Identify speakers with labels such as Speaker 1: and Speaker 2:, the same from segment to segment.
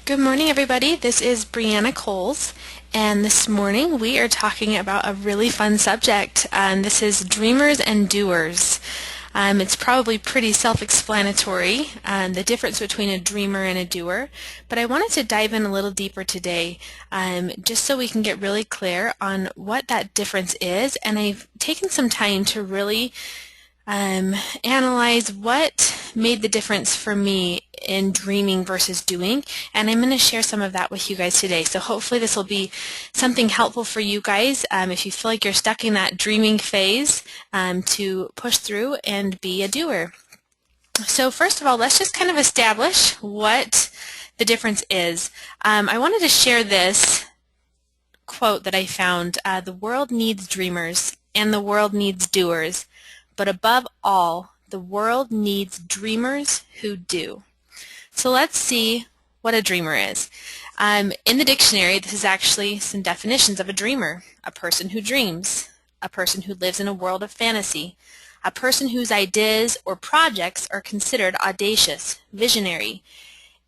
Speaker 1: Good morning, everybody. This is Brianna Coles, and this morning we are talking about a really fun subject. This is dreamers and doers. It's probably pretty self-explanatory, the difference between a dreamer and a doer, but I wanted to dive in a little deeper today just so we can get really clear on what that difference is, and I've taken some time to really analyze what made the difference for me in dreaming versus doing, and I'm going to share some of that with you guys today. So hopefully this will be something helpful for you guys if you feel like you're stuck in that dreaming phase to push through and be a doer. So first of all, let's just kind of establish what the difference is. I wanted to share this quote that I found. The world needs dreamers and the world needs doers. But above all, the world needs dreamers who do. So let's see what a dreamer is. In the dictionary, this is actually some definitions of a dreamer. A person who dreams, a person who lives in a world of fantasy, a person whose ideas or projects are considered audacious, visionary.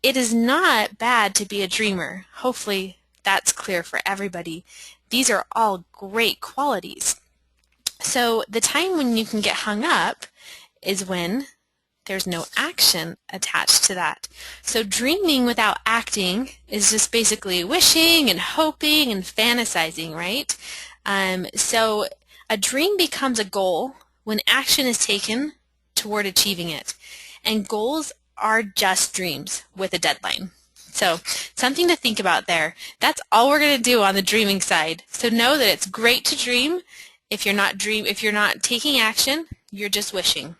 Speaker 1: It is not bad to be a dreamer. Hopefully that's clear for everybody. These are all great qualities. So the time when you can get hung up is when there's no action attached to that. So dreaming without acting is just basically wishing and hoping and fantasizing, right? So a dream becomes a goal when action is taken toward achieving it. And goals are just dreams with a deadline. So something to think about there. That's all we're going to do on the dreaming side. So know that it's great to dream. If you're not taking action, you're just wishing.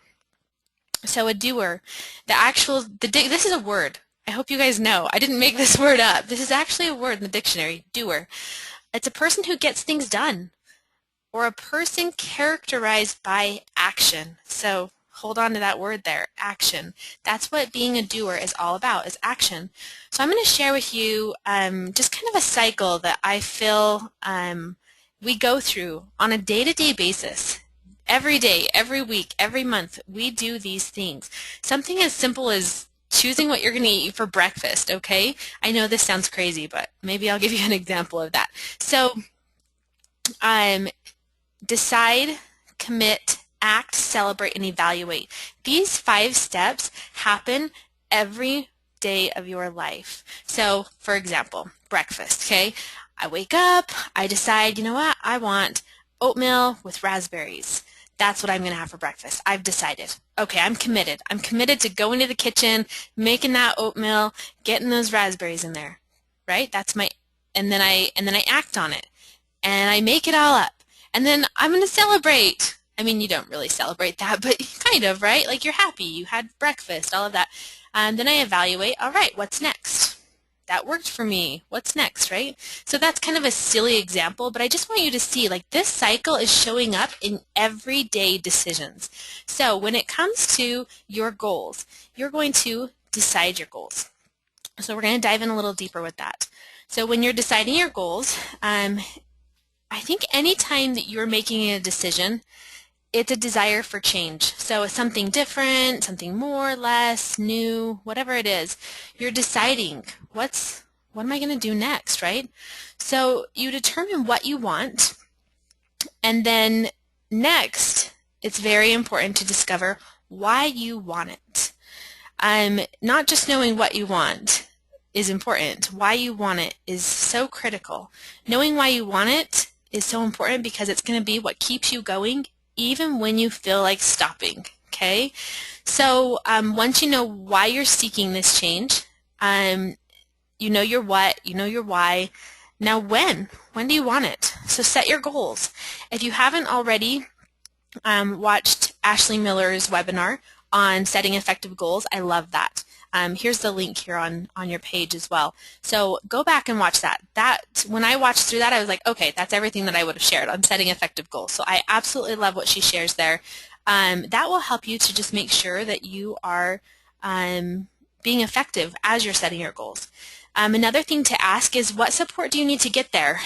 Speaker 1: So a doer, this is a word. I hope you guys know. I didn't make this word up. This is actually a word in the dictionary, doer. It's a person who gets things done, or a person characterized by action. So hold on to that word there, action. That's what being a doer is all about, is action. So I'm going to share with you just kind of a cycle that I feel we go through on a day-to-day basis. Every day, every week, every month, we do these things. Something as simple as choosing what you're going to eat for breakfast, okay? I know this sounds crazy, but maybe I'll give you an example of that. So, decide, commit, act, celebrate, and evaluate. These 5 steps happen every day of your life. So, for example, breakfast, okay? I wake up, I decide, you know what, I want oatmeal with raspberries. That's what I'm going to have for breakfast. I've decided. Okay, I'm committed. I'm committed to going to the kitchen, making that oatmeal, getting those raspberries in there. Right? That's my and then I act on it. And I make it all up. And then I'm going to celebrate. I mean, you don't really celebrate that, but kind of, right? Like you're happy, you had breakfast, all of that. And then I evaluate, all right, what's next? That worked for me. What's next, right? So that's kind of a silly example, but I just want you to see, like, this cycle is showing up in everyday decisions. So when it comes to your goals, you're going to decide your goals. So we're going to dive in a little deeper with that. So when you're deciding your goals, I think anytime that you're making a decision, it's a desire for change. So it's something different, something more, less, new, whatever it is. You're deciding what am I going to do next, right? So you determine what you want, and then next, it's very important to discover why you want it. Not just knowing what you want is important. Why you want it is so critical. Knowing why you want it is so important because it's going to be what keeps you going even when you feel like stopping, okay? So once you know why you're seeking this change, you know your what, you know your why. Now when do you want it? So set your goals. If you haven't already watched Ashley Miller's webinar on setting effective goals, I love that. Here's the link here on your page as well. So go back and watch that. When I watched through that, I was like, okay, that's everything that I would have shared on setting effective goals. So I absolutely love what she shares there. That will help you to just make sure that you are being effective as you're setting your goals. Another thing to ask is, what support do you need to get there?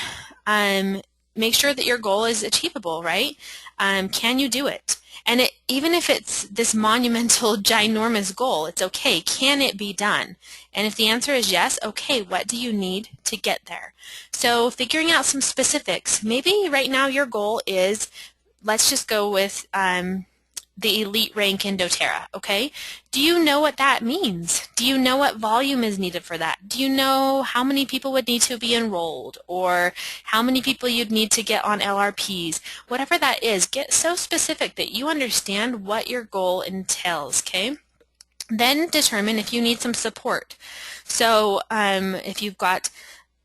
Speaker 1: make sure that your goal is achievable, right? Can you do it? And even if it's this monumental, ginormous goal, it's okay. Can it be done? And if the answer is yes, okay, what do you need to get there? So figuring out some specifics. Maybe right now your goal is, let's just go with the elite rank in doTERRA, okay? Do you know what that means? Do you know what volume is needed for that? Do you know how many people would need to be enrolled, or how many people you'd need to get on LRPs? Whatever that is, get so specific that you understand what your goal entails, okay? Then determine if you need some support. So if you've got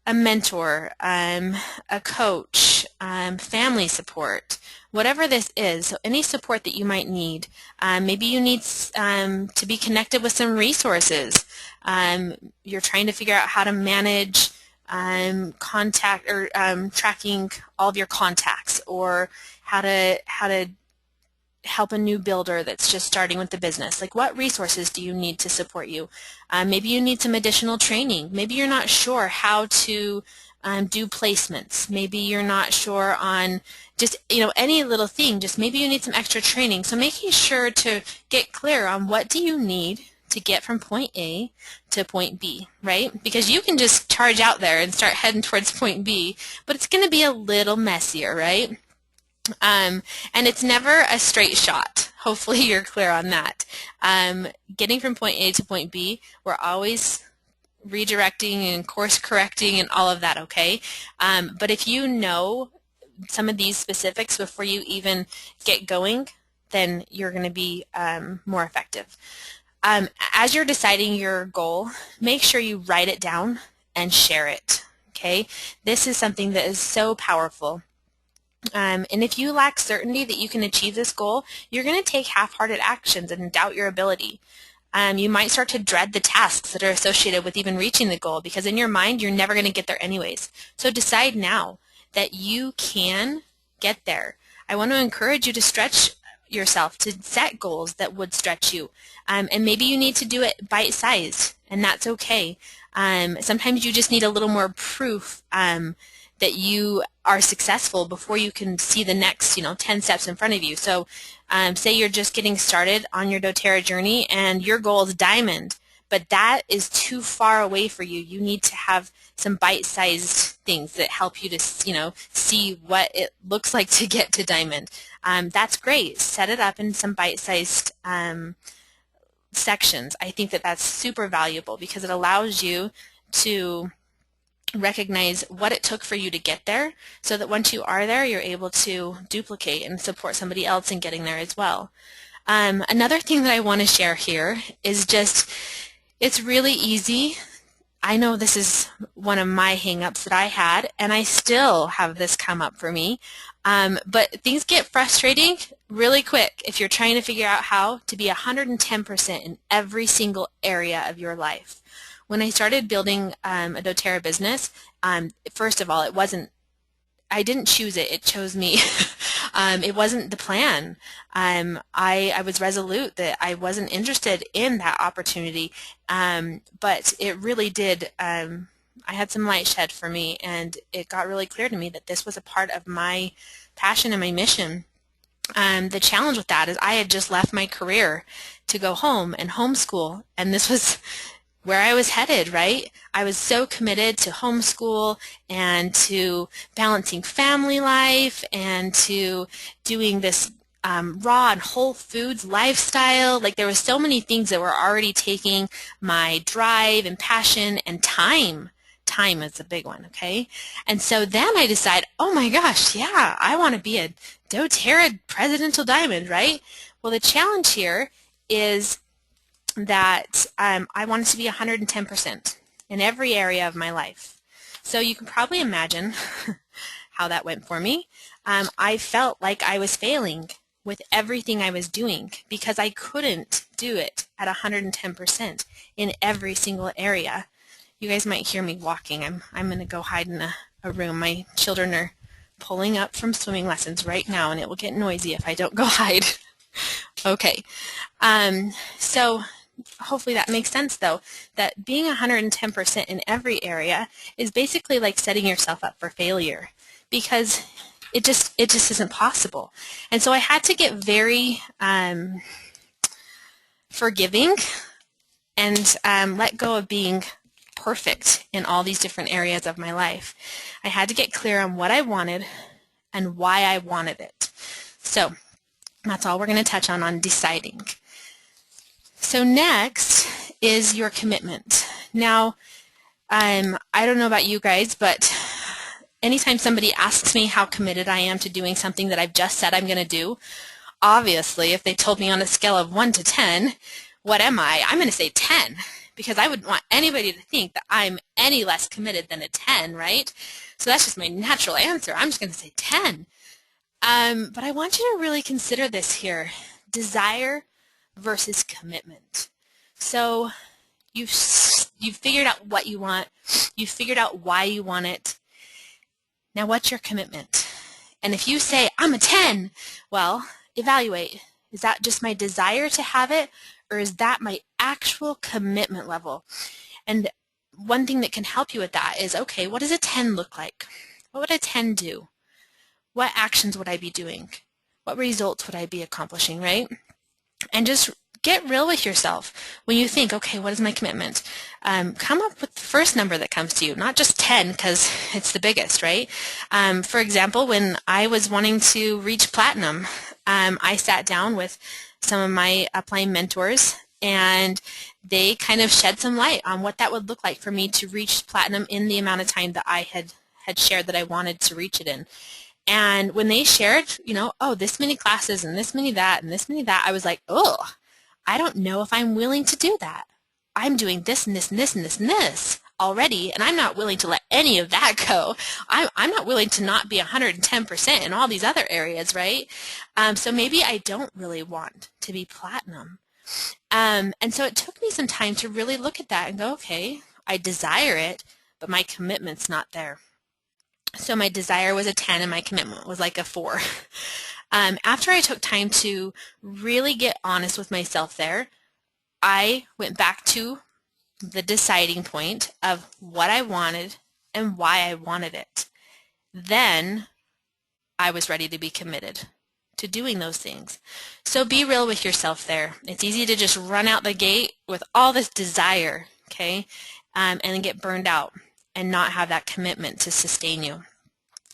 Speaker 1: a mentor, a coach, family support, whatever this is, so any support that you might need. Maybe you need to be connected with some resources. You're trying to figure out how to manage contact or tracking all of your contacts, or how to help a new builder that's just starting with the business. Like, what resources do you need to support you? Maybe you need some additional training. Maybe you're not sure how to do placements. Maybe you're not sure on just, any little thing. Just maybe you need some extra training. So making sure to get clear on what do you need to get from point A to point B, right? Because you can just charge out there and start heading towards point B, but it's going to be a little messier, right? And it's never a straight shot. Hopefully you're clear on that. Getting from point A to point B, we're always redirecting and course correcting and all of that, okay? But if you know some of these specifics before you even get going, then you're going to be more effective. As you're deciding your goal, make sure you write it down and share it, okay? This is something that is so powerful. And if you lack certainty that you can achieve this goal, you're going to take half-hearted actions and doubt your ability. You might start to dread the tasks that are associated with even reaching the goal, because in your mind you're never going to get there anyways. So decide now that you can get there. I want to encourage you to stretch yourself, to set goals that would stretch you. And maybe you need to do it bite-sized, and that's okay. Sometimes you just need a little more proof that you are successful before you can see the next 10 steps in front of you. So say you're just getting started on your doTERRA journey and your goal is diamond, but that is too far away for you. You need to have some bite-sized things that help you to see what it looks like to get to diamond. That's great. Set it up in some bite-sized sections. I think that that's super valuable because it allows you to recognize what it took for you to get there, so that once you are there, you're able to duplicate and support somebody else in getting there as well. Another thing that I want to share here is just, it's really easy. I know this is one of my hang-ups that I had, and I still have this come up for me, but things get frustrating really quick if you're trying to figure out how to be 110% in every single area of your life. When I started building a doTERRA business, first of all, I didn't choose it, it chose me. It wasn't the plan. I was resolute that I wasn't interested in that opportunity, but it really did, I had some light shed for me, and it got really clear to me that this was a part of my passion and my mission. The challenge with that is I had just left my career to go home and homeschool, and this was where I was headed, right? I was so committed to homeschool and to balancing family life and to doing this raw and whole foods lifestyle. Like, there were so many things that were already taking my drive and passion and time. Time is a big one, okay? And so then I decide, oh my gosh, yeah, I want to be a doTERRA presidential diamond, right? Well, the challenge here is that I wanted to be 110% in every area of my life. So you can probably imagine how that went for me. I felt like I was failing with everything I was doing because I couldn't do it at 110% in every single area. You guys might hear me walking. I'm going to go hide in a room. My children are pulling up from swimming lessons right now, and it will get noisy if I don't go hide. Okay. So hopefully that makes sense, though, that being 110% in every area is basically like setting yourself up for failure, because it just isn't possible. And so I had to get very forgiving and let go of being perfect in all these different areas of my life. I had to get clear on what I wanted and why I wanted it. So that's all we're going to touch on deciding. So next is your commitment. Now, I don't know about you guys, but anytime somebody asks me how committed I am to doing something that I've just said I'm going to do, obviously, if they told me on a scale of 1 to 10, what am I? I'm going to say 10, because I wouldn't want anybody to think that I'm any less committed than a 10, right? So that's just my natural answer. I'm just going to say 10. But I want you to really consider this here, desire versus commitment. So you've figured out what you want. You've figured out why you want it. Now what's your commitment? And if you say, I'm a 10, well, evaluate. Is that just my desire to have it, or is that my actual commitment level? And one thing that can help you with that is, okay, what does a 10 look like? What would a 10 do? What actions would I be doing? What results would I be accomplishing, right? And just get real with yourself. When you think, okay, what is my commitment? Come up with the first number that comes to you, not just 10 because it's the biggest, right? For example, when I was wanting to reach platinum, I sat down with some of my upline mentors, and they kind of shed some light on what that would look like for me to reach platinum in the amount of time that I had shared that I wanted to reach it in. And when they shared, oh, this many classes and this many that and this many that, I was like, oh, I don't know if I'm willing to do that. I'm doing this and this and this and this and this already, and I'm not willing to let any of that go. I'm not willing to not be 110% in all these other areas, right? So maybe I don't really want to be platinum. And so it took me some time to really look at that and go, okay, I desire it, but my commitment's not there. So my desire was a 10 and my commitment was like a 4. After I took time to really get honest with myself there, I went back to the deciding point of what I wanted and why I wanted it. Then I was ready to be committed to doing those things. So be real with yourself there. It's easy to just run out the gate with all this desire, okay, and then get burned out and not have that commitment to sustain you.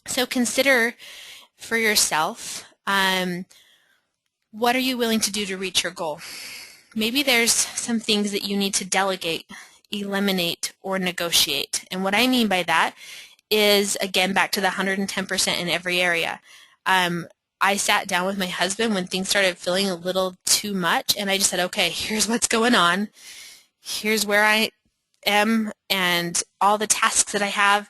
Speaker 1: So consider for yourself, what are you willing to do to reach your goal? Maybe there's some things that you need to delegate, eliminate, or negotiate. And what I mean by that is, again, back to the 110% in every area. I sat down with my husband when things started feeling a little too much, and I just said, okay, here's what's going on. Here's where I am and all the tasks that I have.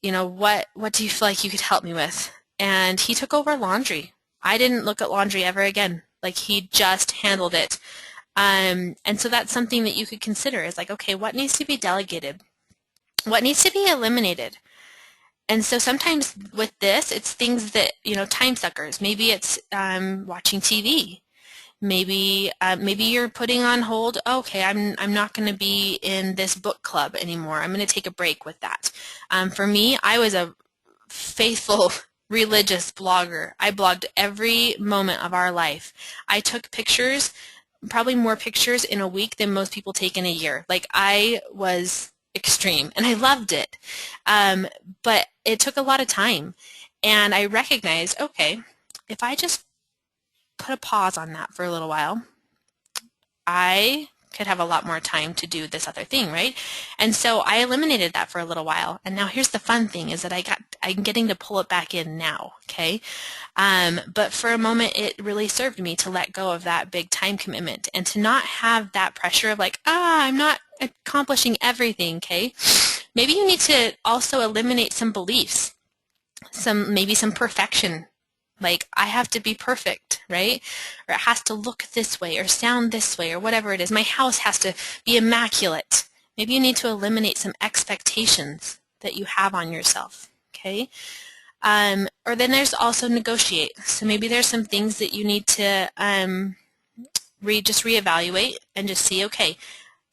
Speaker 1: What do you feel like you could help me with? And he took over laundry. I didn't look at laundry ever again. Like, he just handled it. And so that's something that you could consider is like, okay, what needs to be delegated? What needs to be eliminated? And so sometimes with this, it's things that, time suckers. Maybe it's watching TV. Maybe you're putting on hold, okay, I'm not going to be in this book club anymore. I'm going to take a break with that. For me, I was a faithful religious blogger. I blogged every moment of our life. I took pictures, probably more pictures in a week than most people take in a year. Like, I was extreme, and I loved it. But it took a lot of time. And I recognized, okay, if I just put a pause on that for a little while, I could have a lot more time to do this other thing, right? And so I eliminated that for a little while. And now here's the fun thing is that I'm getting to pull it back in now, okay? But for a moment, it really served me to let go of that big time commitment and to not have that pressure of like, I'm not accomplishing everything, okay? Maybe you need to also eliminate some beliefs, maybe some perfection. Like, I have to be perfect, right? Or it has to look this way or sound this way or whatever it is. My house has to be immaculate. Maybe you need to eliminate some expectations that you have on yourself, okay? Or then there's also negotiate. So maybe there's some things that you need to just reevaluate and just see, okay,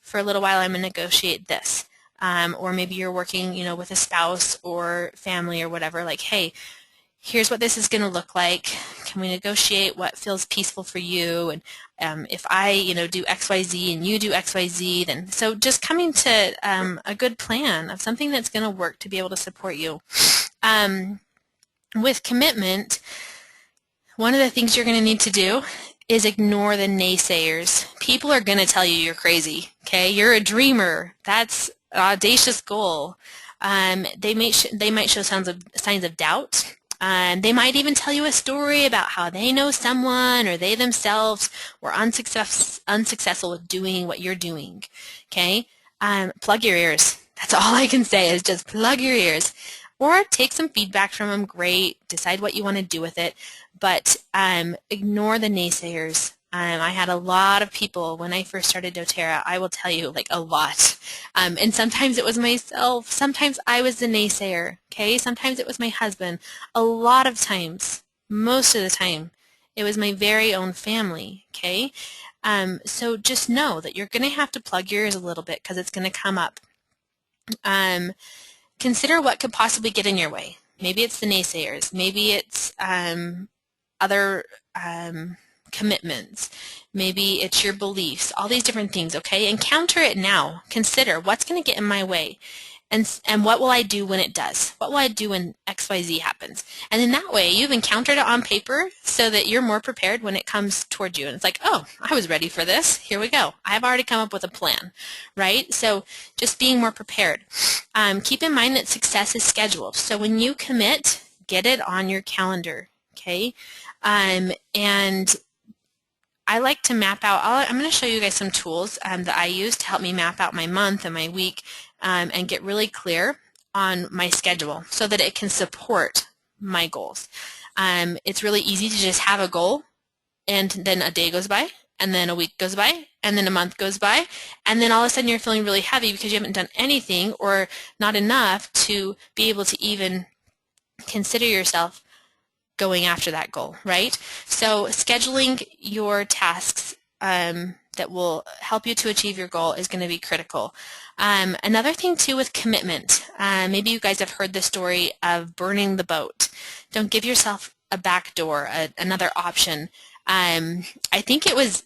Speaker 1: for a little while I'm going to negotiate this. or maybe you're working, with a spouse or family or whatever, like, hey, here's what this is going to look like. Can we negotiate what feels peaceful for you? And if I, do X, Y, Z and you do X, Y, Z, then so just coming to a good plan of something that's going to work to be able to support you. With commitment, one of the things you're going to need to do is ignore the naysayers. People are going to tell you you're crazy, okay? You're a dreamer. That's an audacious goal. They might show signs of doubt. They might even tell you a story about how they know someone or they themselves were unsuccessful with doing what you're doing, okay? Plug your ears. That's all I can say is just plug your ears. Or take some feedback from them, great, decide what you want to do with it, but ignore the naysayers. I had a lot of people when I first started doTERRA, I will tell you, like a lot. And sometimes it was myself, sometimes I was the naysayer, okay? Sometimes it was my husband. A lot of times, most of the time, it was my very own family, okay? So just know that you're going to have to plug your ears a little bit because it's going to come up. Consider what could possibly get in your way. Maybe it's the naysayers. Maybe it's other commitments. Maybe it's your beliefs. All these different things, okay? Encounter it now. Consider what's going to get in my way. And what will I do when it does? What will I do when XYZ happens? And in that way, you've encountered it on paper so that you're more prepared when it comes toward you. And it's like, oh, I was ready for this. Here we go. I've already come up with a plan, right? So just being more prepared. Keep in mind that success is scheduled. So when you commit, get it on your calendar, okay? And I like to map out, I'm going to show you guys some tools that I use to help me map out my month and my week and get really clear on my schedule so that it can support my goals. It's really easy to just have a goal and then a day goes by and then a week goes by and then a month goes by and then all of a sudden you're feeling really heavy because you haven't done anything or not enough to be able to even consider yourself going after that goal, right? So scheduling your tasks that will help you to achieve your goal is going to be critical. Another thing too with commitment, maybe you guys have heard the story of burning the boat. Don't give yourself a back door, another option. I think it was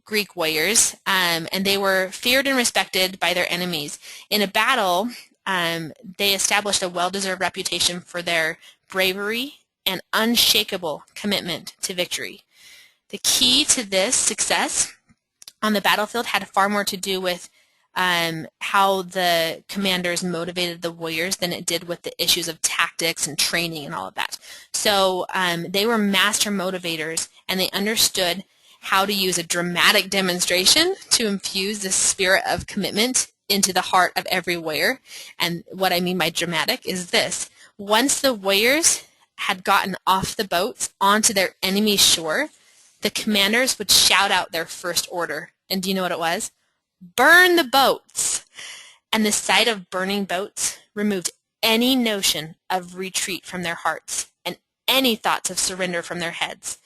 Speaker 1: Greek warriors, and they were feared and respected by their enemies. In a battle, they established a well-deserved reputation for their bravery and unshakable commitment to victory. The key to this success on the battlefield had far more to do with how the commanders motivated the warriors than it did with the issues of tactics and training and all of that. So they were master motivators, and they understood how to use a dramatic demonstration to infuse the spirit of commitment into the heart of every warrior. And what I mean by dramatic is this. Once the warriors had gotten off the boats onto their enemy's shore, the commanders would shout out their first order. And do you know what it was? Burn the boats! And the sight of burning boats removed any notion of retreat from their hearts and any thoughts of surrender from their heads.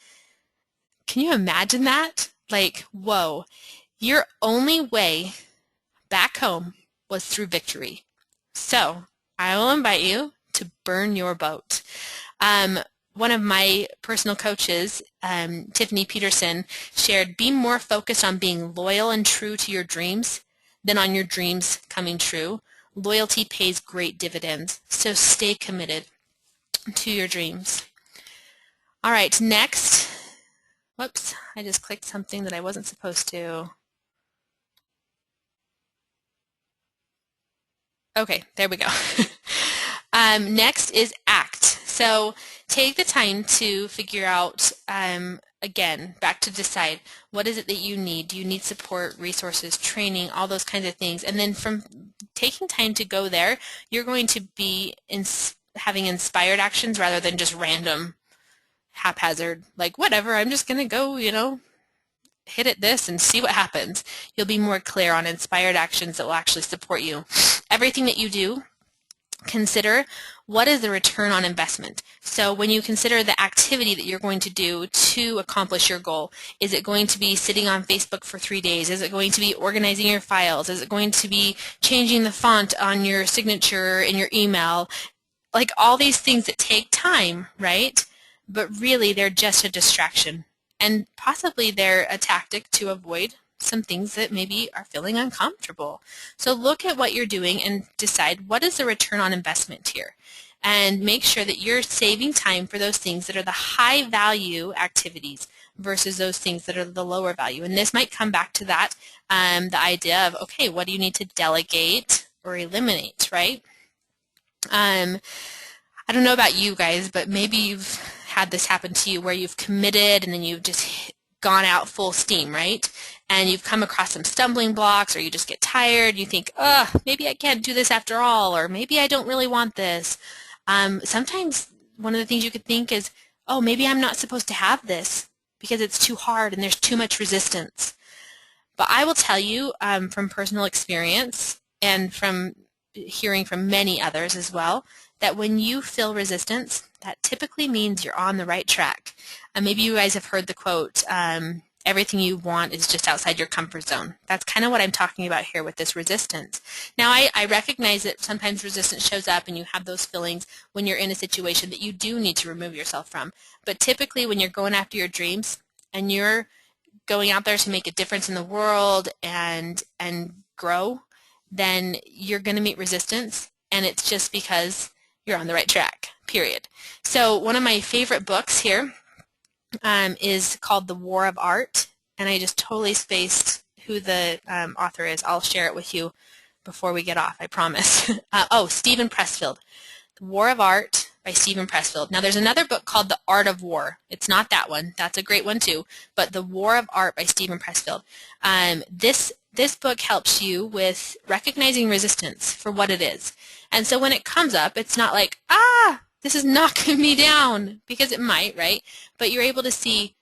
Speaker 1: Can you imagine that? Like, whoa. Your only way back home was through victory. So I will invite you to burn your boat. One of my personal coaches, Tiffany Peterson, shared, be more focused on being loyal and true to your dreams than on your dreams coming true. Loyalty pays great dividends, so stay committed to your dreams. All right, next. Whoops, I just clicked something that I wasn't supposed to. Okay, there we go. Next is act. So take the time to figure out, again, back to decide, what is it that you need? Do you need support, resources, training, all those kinds of things? And then from taking time to go there, you're going to be having inspired actions rather than just random, haphazard, like, whatever, I'm just going to go, hit at this and see what happens. You'll be more clear on inspired actions that will actually support you. Everything that you do consider what is the return on investment. So when you consider the activity that you're going to do to accomplish your goal, is it going to be sitting on Facebook for 3 days? Is it going to be organizing your files? Is it going to be changing the font on your signature in your email? Like all these things that take time, right? But really they're just a distraction. And possibly they're a tactic to avoid some things that maybe are feeling uncomfortable. So look at what you're doing and decide what is the return on investment here. And make sure that you're saving time for those things that are the high value activities versus those things that are the lower value. And this might come back to that, the idea of, okay, what do you need to delegate or eliminate, right? I don't know about you guys, but maybe you've had this happen to you where you've committed and then you've just gone out full steam, right? And you've come across some stumbling blocks, or you just get tired, you think, oh, maybe I can't do this after all, or maybe I don't really want this. Sometimes one of the things you could think is, oh, maybe I'm not supposed to have this because it's too hard and there's too much resistance. But I will tell you from personal experience and from hearing from many others as well, that when you feel resistance, that typically means you're on the right track. Maybe you guys have heard the quote, everything you want is just outside your comfort zone. That's kind of what I'm talking about here with this resistance. Now, I recognize that sometimes resistance shows up and you have those feelings when you're in a situation that you do need to remove yourself from. But typically when you're going after your dreams and you're going out there to make a difference in the world and grow, then you're going to meet resistance, and it's just because you're on the right track, period. So one of my favorite books here is called The War of Art, and I just totally spaced who the author is. I'll share it with you before we get off, I promise. Stephen Pressfield. The War of Art by Stephen Pressfield. Now there's another book called The Art of War. It's not that one. That's a great one too. But The War of Art by Stephen Pressfield. This book helps you with recognizing resistance for what it is. And so when it comes up, it's not like, this is knocking me down, because it might, right? But you're able to see,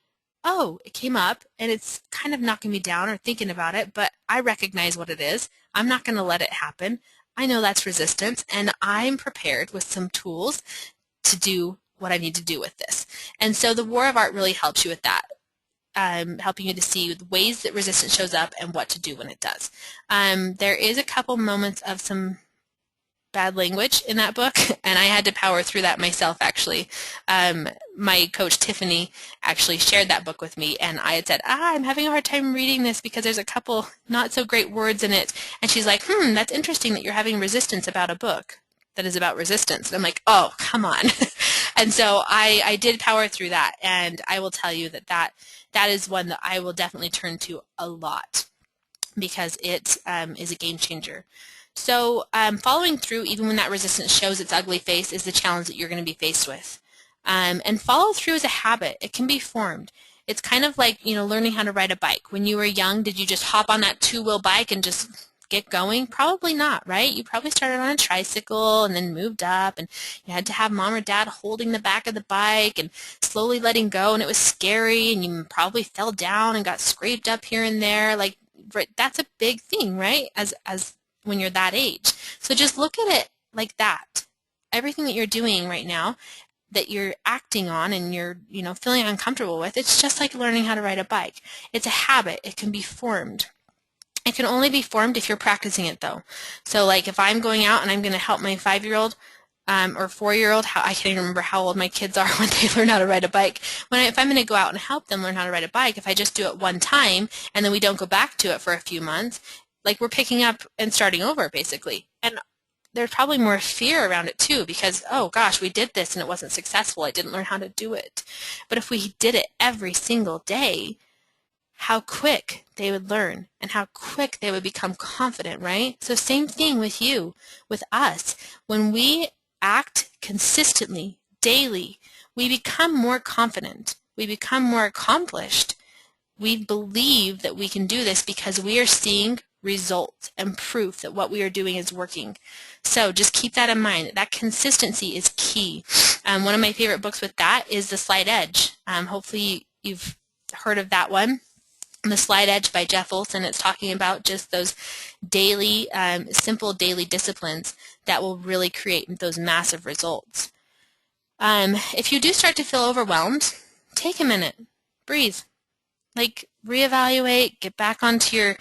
Speaker 1: oh, it came up and it's kind of knocking me down or thinking about it, but I recognize what it is. I'm not going to let it happen. I know that's resistance, and I'm prepared with some tools to do what I need to do with this. And so the War of Art really helps you with that. Helping you to see the ways that resistance shows up and what to do when it does. There is a couple moments of some bad language in that book, and I had to power through that myself, actually. My coach, Tiffany, actually shared that book with me, and I had said, I'm having a hard time reading this because there's a couple not so great words in it. And she's like, that's interesting that you're having resistance about a book that is about resistance. And I'm like, oh, come on. And so I did power through that, and I will tell you that is one that I will definitely turn to a lot, because it is a game changer. So following through, even when that resistance shows its ugly face, is the challenge that you're going to be faced with. And follow through is a habit. It can be formed. It's kind of like, learning how to ride a bike. When you were young, did you just hop on that two-wheel bike and just get going? Probably not, right? You probably started on a tricycle and then moved up, and you had to have mom or dad holding the back of the bike and slowly letting go, and it was scary, and you probably fell down and got scraped up here and there. Like, right, that's a big thing, right? As when you're that age. So just look at it like that. Everything that you're doing right now that you're acting on and you're, feeling uncomfortable with, it's just like learning how to ride a bike. It's a habit. It can be formed. It can only be formed if you're practicing it, though. So like if I'm going out and I'm going to help my 5-year-old or 4-year-old, I can't even remember how old my kids are when they learn how to ride a bike. If I'm going to go out and help them learn how to ride a bike, if I just do it one time and then we don't go back to it for a few months, like we're picking up and starting over, basically. And there's probably more fear around it too, because, oh gosh, we did this and it wasn't successful. I didn't learn how to do it. But if we did it every single day, how quick they would learn and how quick they would become confident, right? So same thing with you, with us. When we act consistently, daily, we become more confident. We become more accomplished. We believe that we can do this because we are seeing results and proof that what we are doing is working. So just keep that in mind. That consistency is key. One of my favorite books with that is The Slight Edge. Hopefully you've heard of that one. The Slide Edge by Jeff Olson, it's talking about just those daily, simple daily disciplines that will really create those massive results. If you do start to feel overwhelmed, take a minute, breathe, like reevaluate, get back onto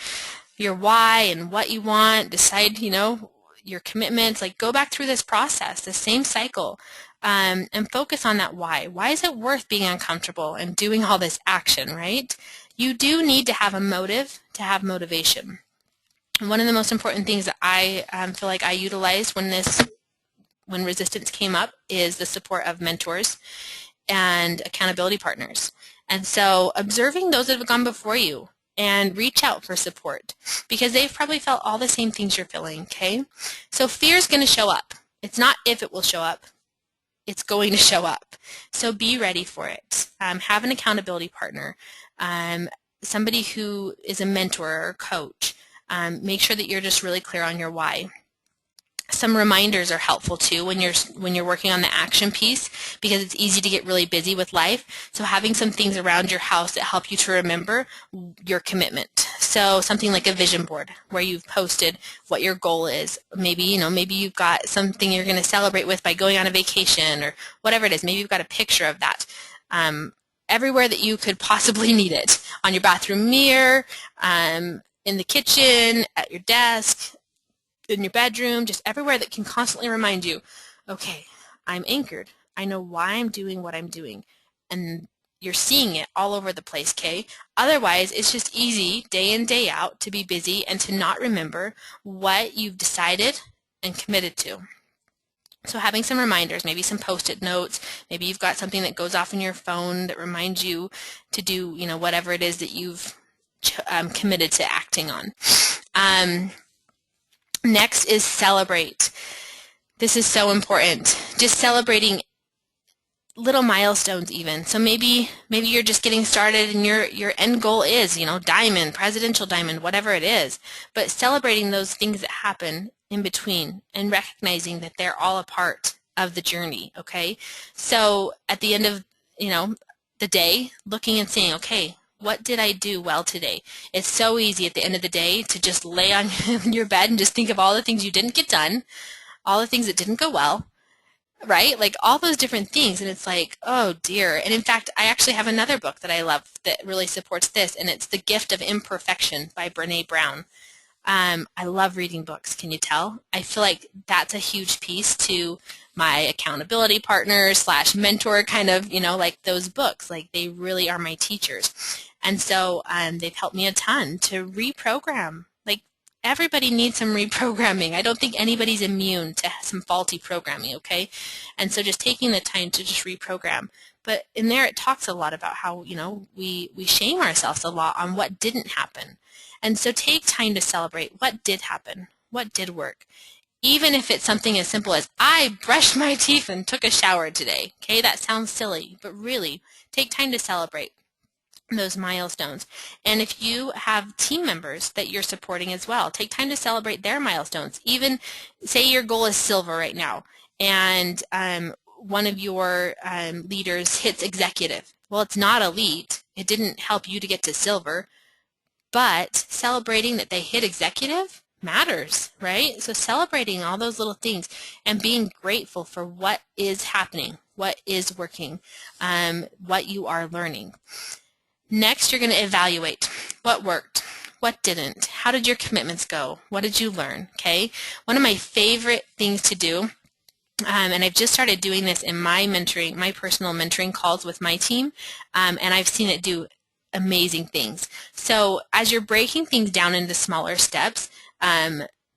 Speaker 1: your why and what you want, decide, your commitments, like go back through this process, the same cycle, and focus on that why. Why is it worth being uncomfortable and doing all this action, right? You do need to have a motive to have motivation. And one of the most important things that I feel like I utilized when resistance came up is the support of mentors and accountability partners. And so observing those that have gone before you, and reach out for support because they've probably felt all the same things you're feeling, okay? So fear is going to show up. It's not if it will show up. It's going to show up. So be ready for it. Have an accountability partner, somebody who is a mentor or coach. Make sure that you're just really clear on your why. Some reminders are helpful too when you're working on the action piece because it's easy to get really busy with life. So having some things around your house that help you to remember your commitment. So something like a vision board where you've posted what your goal is. Maybe you've got something you're going to celebrate with by going on a vacation or whatever it is. Maybe you've got a picture of that. Everywhere that you could possibly need it. On your bathroom mirror, in the kitchen, at your desk, in your bedroom, just everywhere that can constantly remind you, okay, I'm anchored. I know why I'm doing what I'm doing. And you're seeing it all over the place, okay? Otherwise, it's just easy day in, day out to be busy and to not remember what you've decided and committed to. So having some reminders, maybe some post-it notes, maybe you've got something that goes off in your phone that reminds you to do, whatever it is that you've committed to acting on. Next is celebrate. This is so important. Just celebrating little milestones even. So maybe you're just getting started and your end goal is, diamond, presidential diamond, whatever it is. But celebrating those things that happen in between and recognizing that they're all a part of the journey, okay? So at the end of, the day, looking and saying, okay, what did I do well today? It's so easy at the end of the day to just lay on your bed and just think of all the things you didn't get done, all the things that didn't go well, right? Like all those different things. And it's like, oh dear. And in fact, I actually have another book that I love that really supports this, and it's The Gift of Imperfection by Brené Brown. I love reading books, can you tell? I feel like that's a huge piece to my accountability partner / mentor kind of, like those books. Like they really are my teachers. And so they've helped me a ton to reprogram. Like everybody needs some reprogramming. I don't think anybody's immune to some faulty programming, okay? And so just taking the time to just reprogram. But in there it talks a lot about how, we shame ourselves a lot on what didn't happen. And so take time to celebrate what did happen, what did work. Even if it's something as simple as, I brushed my teeth and took a shower today. Okay, that sounds silly, but really, take time to celebrate those milestones. And if you have team members that you're supporting as well, take time to celebrate their milestones. Even say your goal is silver right now, and one of your leaders hits executive. Well, it's not elite. It didn't help you to get to silver. But celebrating that they hit executive matters, right? So celebrating all those little things and being grateful for what is happening, what is working, what you are learning. Next, you're going to evaluate what worked, what didn't, how did your commitments go, what did you learn, okay? One of my favorite things to do, and I've just started doing this in my personal mentoring calls with my team, and I've seen it do amazing things. So as you're breaking things down into smaller steps,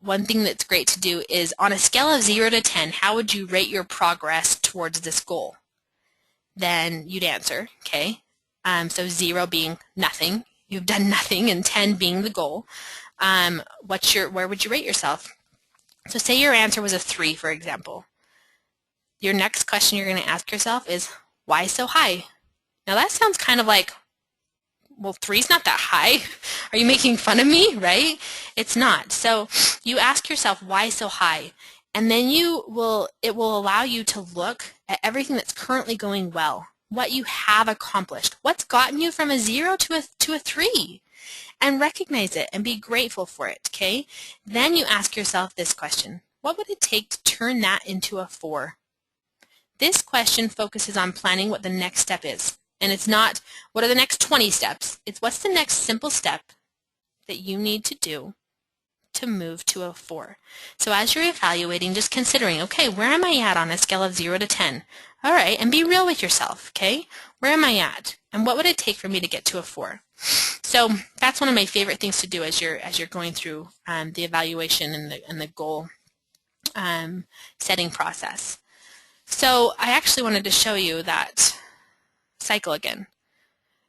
Speaker 1: one thing that's great to do is on a scale of 0 to 10, how would you rate your progress towards this goal? Then you'd answer, okay? So 0 being nothing, you've done nothing, and 10 being the goal. Where would you rate yourself? So say your answer was a 3, for example. Your next question you're going to ask yourself is, why so high? Now that sounds kind of like, well, 3's not that high. Are you making fun of me, right? It's not. So you ask yourself, why so high? And then it will allow you to look at everything that's currently going well, what you have accomplished, what's gotten you from a 0 to a 3. and recognize it and be grateful for it, okay? Then you ask yourself this question: what would it take to turn that into a 4? This question focuses on planning what the next step is. And it's not, what are the next 20 steps? It's, what's the next simple step that you need to do to move to a 4? So as you're evaluating, just considering, okay, where am I at on a scale of 0 to 10? All right, and be real with yourself, okay? Where am I at? And what would it take for me to get to a 4? So that's one of my favorite things to do as you're going through the evaluation and the goal setting process. So I actually wanted to show you that cycle again.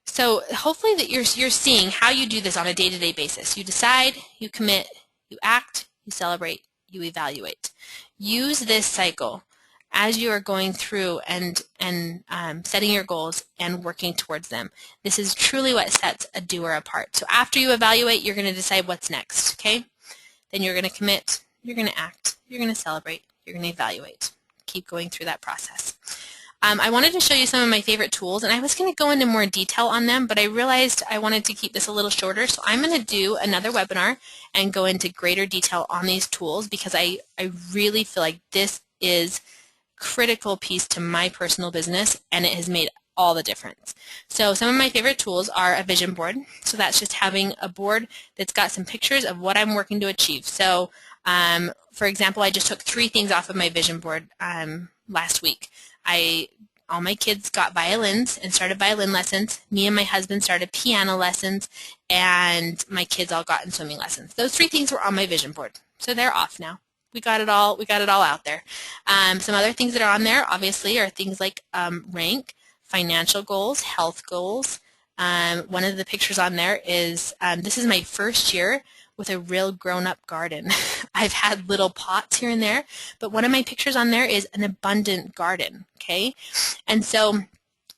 Speaker 1: So hopefully that you're seeing how you do this on a day-to-day basis. You decide, you commit, you act, you celebrate, you evaluate. Use this cycle as you are going through and setting your goals and working towards them. This is truly what sets a doer apart. So after you evaluate, you're going to decide what's next, okay? Then you're going to commit, you're going to act, you're going to celebrate, you're going to evaluate. Keep going through that process. I wanted to show you some of my favorite tools, and I was going to go into more detail on them, but I realized I wanted to keep this a little shorter, so I'm going to do another webinar and go into greater detail on these tools, because I really feel like this is a critical piece to my personal business, and it has made all the difference. So some of my favorite tools are a vision board. So that's just having a board that's got some pictures of what I'm working to achieve. So for example, I just took 3 things off of my vision board last week. All my kids got violins and started violin lessons. Me and my husband started piano lessons, and my kids all got in swimming lessons. Those 3 things were on my vision board, so they're off now. We got it all out there. Some other things that are on there, obviously, are things like rank, financial goals, health goals. One of the pictures on there is, this is my first year with a real grown-up garden. I've had little pots here and there, but one of my pictures on there is an abundant garden, okay? And so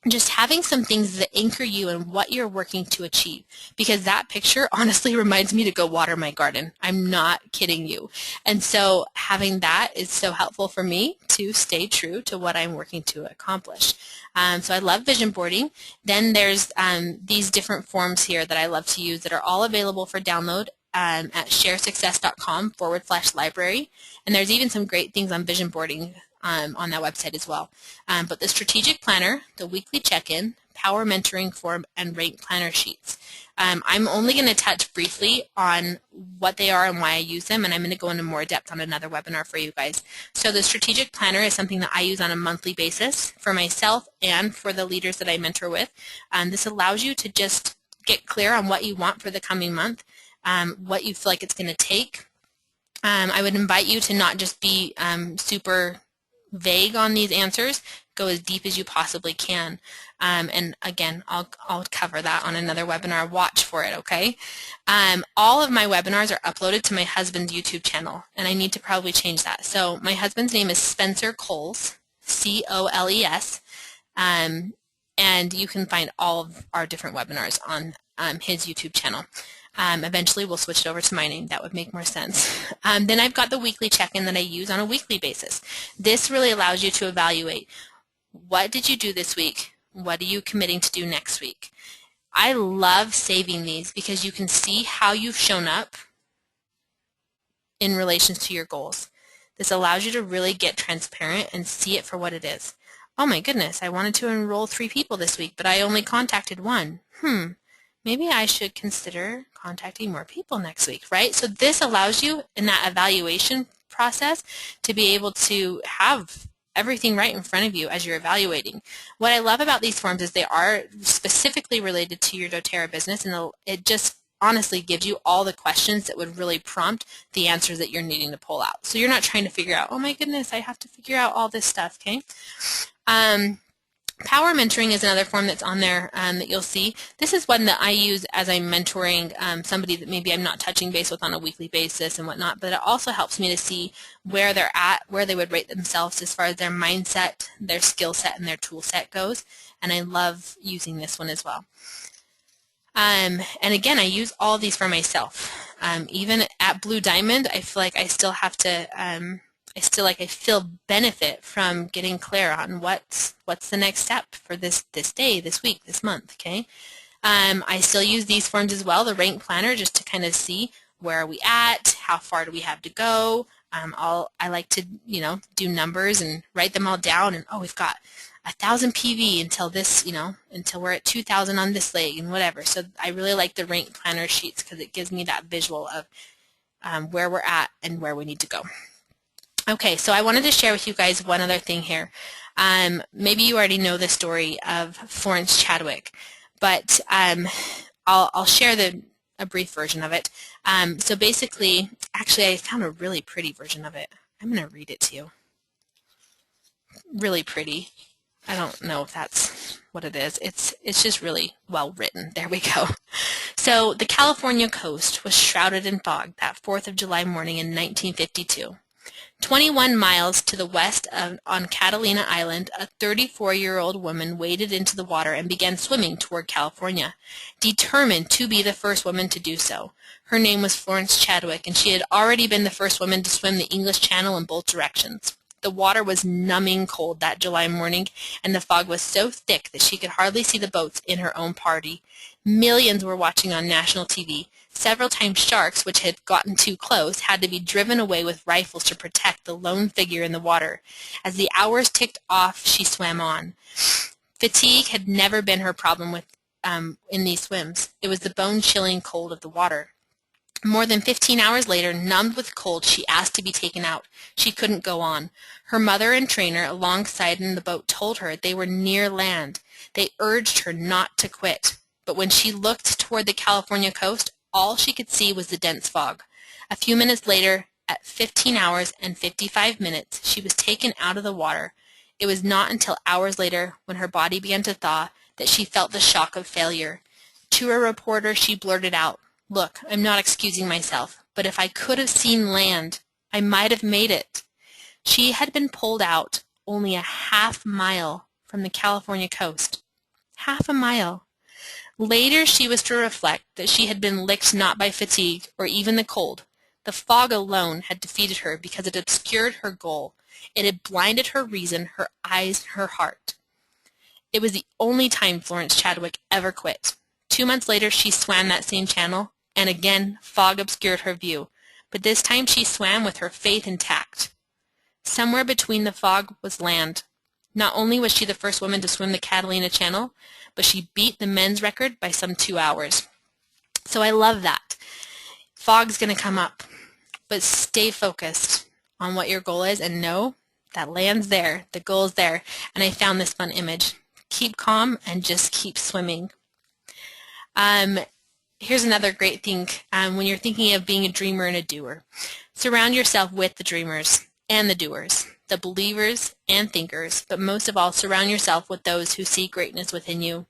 Speaker 1: just having some things that anchor you in what you're working to achieve, because that picture honestly reminds me to go water my garden. I'm not kidding you. And so having that is so helpful for me to stay true to what I'm working to accomplish. So I love vision boarding. Then there's these different forms here that I love to use that are all available for download at sharesuccess.com/library. And there's even some great things on vision boarding on that website as well. But the strategic planner, the weekly check-in, power mentoring form, and rank planner sheets. I'm only going to touch briefly on what they are and why I use them, and I'm going to go into more depth on another webinar for you guys. So the strategic planner is something that I use on a monthly basis for myself and for the leaders that I mentor with. This allows you to just get clear on what you want for the coming month, what you feel like it's going to take. I would invite you to not just be super vague on these answers. Go as deep as you possibly can. And again, I'll cover that on another webinar. Watch for it, okay? All of my webinars are uploaded to my husband's YouTube channel, and I need to probably change that. So my husband's name is Spencer Coles, C-O-L-E-S, and you can find all of our different webinars on his YouTube channel. Eventually we'll switch it over to my name. That would make more sense. Then I've got the weekly check-in that I use on a weekly basis. This really allows you to evaluate, what did you do this week? What are you committing to do next week? I love saving these because you can see how you've shown up in relation to your goals. This allows you to really get transparent and see it for what it is. Oh my goodness, I wanted to enroll 3 people this week, but I only contacted 1. Maybe I should consider contacting more people next week, right? So this allows you in that evaluation process to be able to have everything right in front of you as you're evaluating. What I love about these forms is they are specifically related to your doTERRA business, and it just honestly gives you all the questions that would really prompt the answers that you're needing to pull out. So you're not trying to figure out, oh my goodness, I have to figure out all this stuff, okay? Power mentoring is another form that's on there that you'll see. This is one that I use as I'm mentoring somebody that maybe I'm not touching base with on a weekly basis and whatnot, but it also helps me to see where they're at, where they would rate themselves as far as their mindset, their skill set, and their tool set goes, and I love using this one as well. And again, I use all of these for myself. Even at Blue Diamond, I feel like I still have to I feel benefit from getting clear on what's the next step for this day, this week, this month, okay? I still use these forms as well, the rank planner, just to kind of see where are we at, how far do we have to go. I like to, do numbers and write them all down, and we've got 1,000 PV until this, until we're at 2,000 on this leg and whatever. So I really like the rank planner sheets because it gives me that visual of where we're at and where we need to go. Okay, so I wanted to share with you guys one other thing here. Maybe you already know the story of Florence Chadwick, but I'll share a brief version of it. So basically, actually I found a really pretty version of it. I'm going to read it to you. Really pretty. I don't know if that's what it is. It's just really well written. There we go. So the California coast was shrouded in fog that 4th of July morning in 1952. 21 miles to the west on Catalina Island, a 34-year-old woman waded into the water and began swimming toward California, determined to be the first woman to do so. Her name was Florence Chadwick, and she had already been the first woman to swim the English Channel in both directions. The water was numbing cold that July morning, and the fog was so thick that she could hardly see the boats in her own party. Millions were watching on national TV. Several times sharks, which had gotten too close, had to be driven away with rifles to protect the lone figure in the water. As the hours ticked off, she swam on. Fatigue had never been her problem in these swims. It was the bone-chilling cold of the water. More than 15 hours later, numbed with cold, she asked to be taken out. She couldn't go on. Her mother and trainer alongside in the boat told her they were near land. They urged her not to quit. But when she looked toward the California coast, all she could see was the dense fog. A few minutes later, at 15 hours and 55 minutes, she was taken out of the water. It was not until hours later, when her body began to thaw, that she felt the shock of failure. To a reporter, she blurted out, "Look, I'm not excusing myself, but if I could have seen land, I might have made it." She had been pulled out only a half-mile from the California coast. Half a mile. Later she was to reflect that she had been licked not by fatigue or even the cold. The fog alone had defeated her because it obscured her goal. It had blinded her reason, her eyes, her heart. It was the only time Florence Chadwick ever quit. 2 months later she swam that same channel, and again fog obscured her view. But this time she swam with her faith intact. Somewhere between the fog was land. Not only was she the first woman to swim the Catalina Channel, but she beat the men's record by some 2 hours. So I love that. Fog's going to come up, but stay focused on what your goal is and know that land's there, the goal's there. And I found this fun image. Keep calm and just keep swimming. Here's another great thing when you're thinking of being a dreamer and a doer. Surround yourself with the dreamers and the doers, the believers and thinkers, but most of all, surround yourself with those who see greatness within you.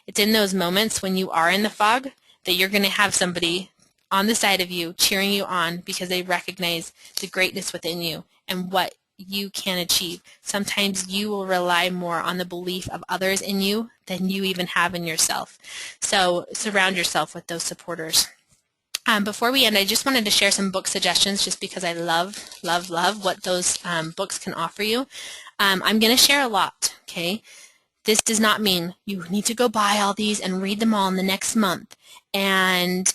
Speaker 1: It's in those moments when you are in the fog that you're going to have somebody on the side of you cheering you on because they recognize the greatness within you and what you can achieve. Sometimes you will rely more on the belief of others in you than you even have in yourself. So surround yourself with those supporters. Before we end, I just wanted to share some book suggestions just because I love what those books can offer you. I'm going to share a lot, okay? This does not mean you need to go buy all these and read them all in the next month and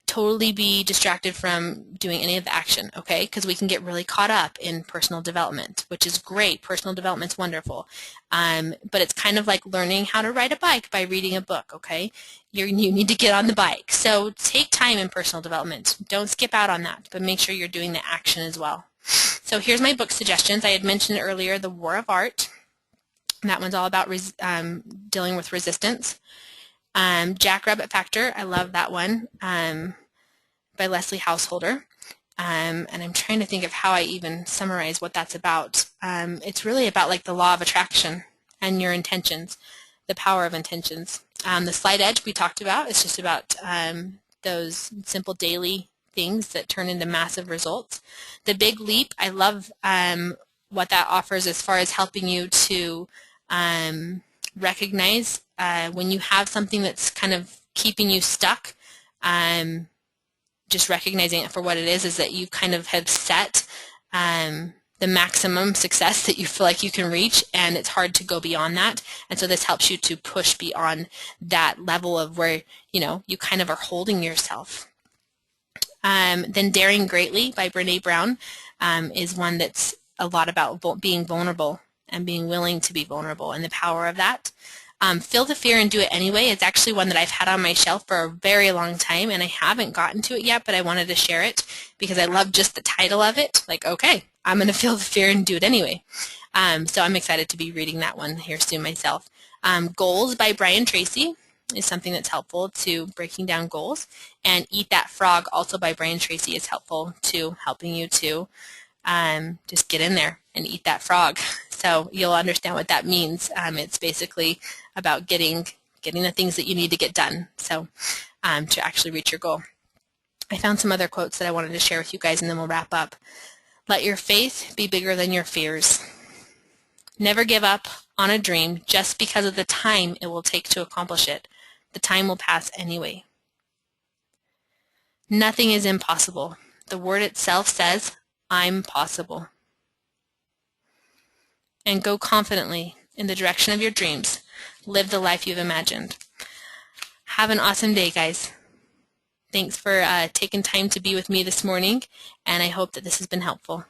Speaker 1: totally be distracted from doing any of the action, okay? Because we can get really caught up in personal development, which is great. Personal development's wonderful. But it's kind of like learning how to ride a bike by reading a book, okay? You need to get on the bike. So take time in personal development. Don't skip out on that, but make sure you're doing the action as well. So here's my book suggestions. I had mentioned earlier The War of Art. That one's all about dealing with resistance. Jackrabbit Factor, I love that one, by Leslie Householder. And I'm trying to think of how I even summarize what that's about. It's really about like the law of attraction and your intentions, the power of intentions. The Slight Edge we talked about. It's just about those simple daily things that turn into massive results. The Big Leap, I love what that offers as far as helping you to recognize when you have something that's kind of keeping you stuck. Just recognizing it for what it is that you kind of have set the maximum success that you feel like you can reach, and it's hard to go beyond that. And so this helps you to push beyond that level of where, you kind of are holding yourself. Then Daring Greatly by Brené Brown is one that's a lot about being vulnerable and being willing to be vulnerable and the power of that. Feel the fear and do it anyway. It's actually one that I've had on my shelf for a very long time, and I haven't gotten to it yet, but I wanted to share it because I love just the title of it. Like, okay, I'm going to feel the fear and do it anyway. So I'm excited to be reading that one here soon myself. Goals by Brian Tracy is something that's helpful to breaking down goals. And Eat That Frog, also by Brian Tracy, is helpful to helping you to just get in there and eat that frog. So you'll understand what that means. It's basically about getting the things that you need to get done, so to actually reach your goal. I found some other quotes that I wanted to share with you guys, and then we'll wrap up. Let your faith be bigger than your fears. Never give up on a dream just because of the time it will take to accomplish it. The time will pass anyway. Nothing is impossible. The word itself says, I'm possible. And go confidently in the direction of your dreams. Live the life you've imagined. Have an awesome day, guys. Thanks for taking time to be with me this morning, and I hope that this has been helpful.